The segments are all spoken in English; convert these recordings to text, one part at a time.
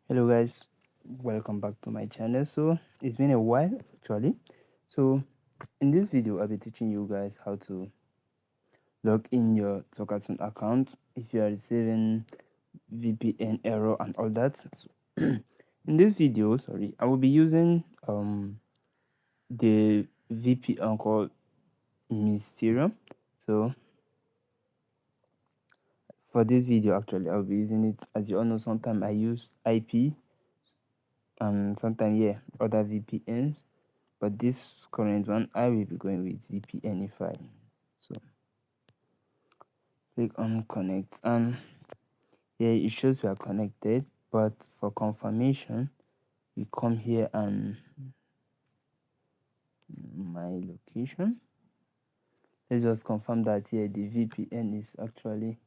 Hello guys, welcome back to my channel. So it's been a while actually. So in this video I'll be teaching you guys how to log in your Talkatone account if you are receiving VPN error and all that. So in this video, I will be using the VPN called Mysterium. So for this video actually I'll be using it. As you all know, sometimes I use IP and sometimes other VPNs, but this current one I will be going with VPNify. So click on connect and it shows we are connected, but for confirmation you come here and my location. Let's just confirm that the VPN is actually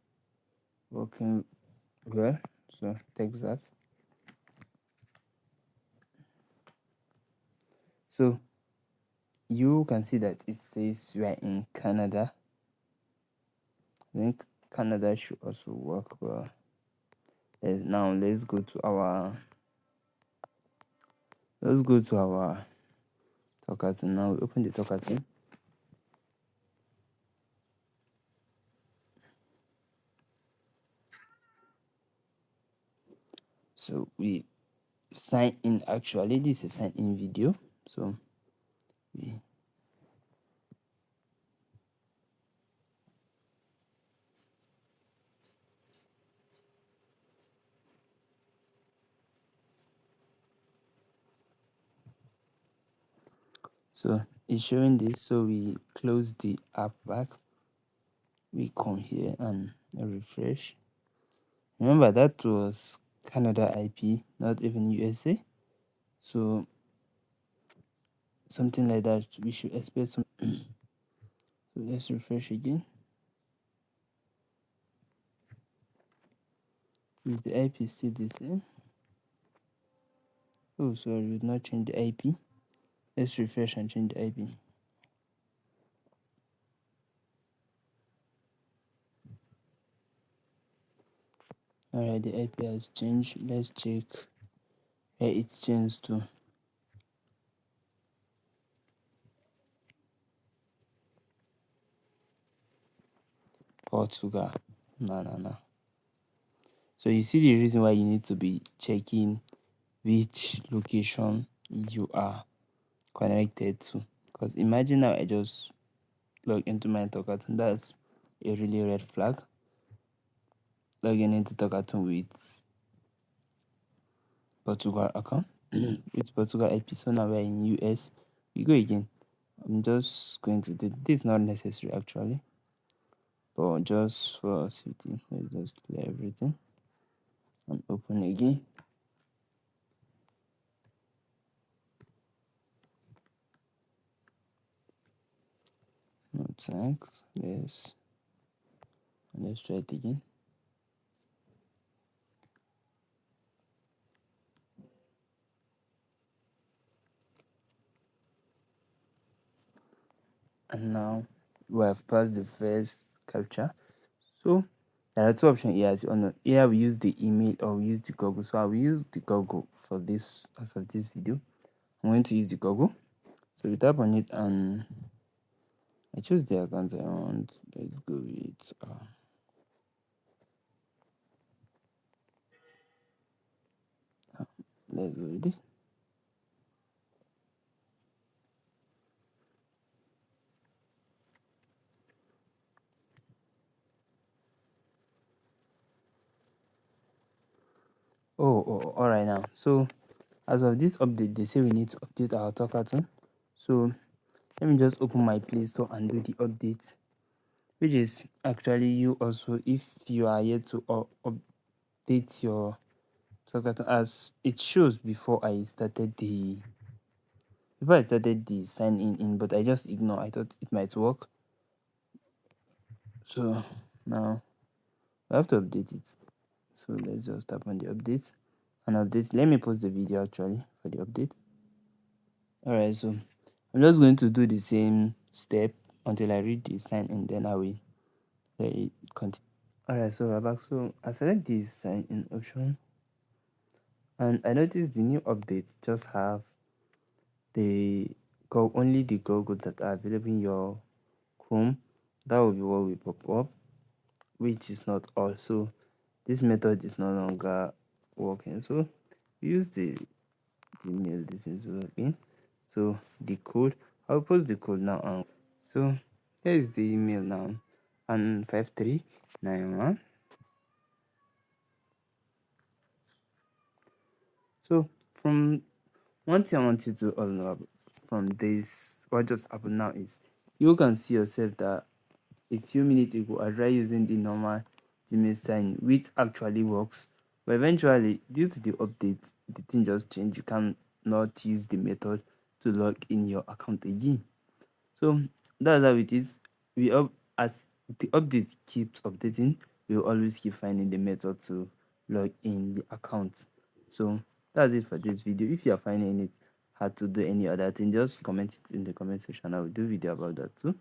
working well. So Texas. So you can see that it says we are in Canada. I think Canada should also work well. Now let's go to our Talkatone. Now we open the Talkatone. So we sign in. Actually, this is a sign in video. So it's showing this. So we close the app back. We come here and refresh. Remember that was Canada IP, not even USA. So something like that we should expect some. So let's refresh again. Is the IP still the same? Oh, sorry, we did not change the IP. Let's refresh and change the IP. Alright, the IP has changed. Let's check where it's changed to. Portugal. No. So you see the reason why you need to be checking which location you are connected to. Because imagine now I just log into my Talkatone. That's a really red flag. Logging into Talkatone with Portugal account with Portugal IP. So now we're in US. We go again. I'm just going to do this. Is not necessary actually, but just for safety, let's just clear everything and open again. No thanks. Let's try it again. And now we have passed the first captcha. So there are two options here. As you all know, here we use the email or we use the Google. So I will use the Google for this as of this video. I'm going to use the Google. So we tap on it and I choose the account I want. Let's go with let's go with this. All right now. So as of this update, they say we need to update our Talkatone. So let me just open my Play Store and do the update, which is actually you also if you are yet to update your Talkatone, as it shows before I started the sign in, but I just ignore. I thought it might work. So now I have to update it. So let's just tap on the update and update. Let me post the video actually for the update. Alright, so I'm just going to do the same step until I read the sign in, then I will let it continue. Alright, so we're back. So I select the sign in option And I noticed the new updates just have the go only the goggles that are available in your Chrome. That will be what will pop up, which is not all. So this method is no longer working. So use the mail this is working. So the code, I'll post the code now. So here is the email now, and 5391. So from one thing I want you to all know from this, what just happened now is you can see yourself that a few minutes ago I tried using the normal Gmail sign, which actually works. But eventually, due to the update, the thing just changed. You can not use the method to log in your account again. So that's how it is. As the update keeps updating, we will always keep finding the method to log in the account. So that's it for this video. If you are finding it hard to do any other thing, just comment it in the comment section. I will do video about that too.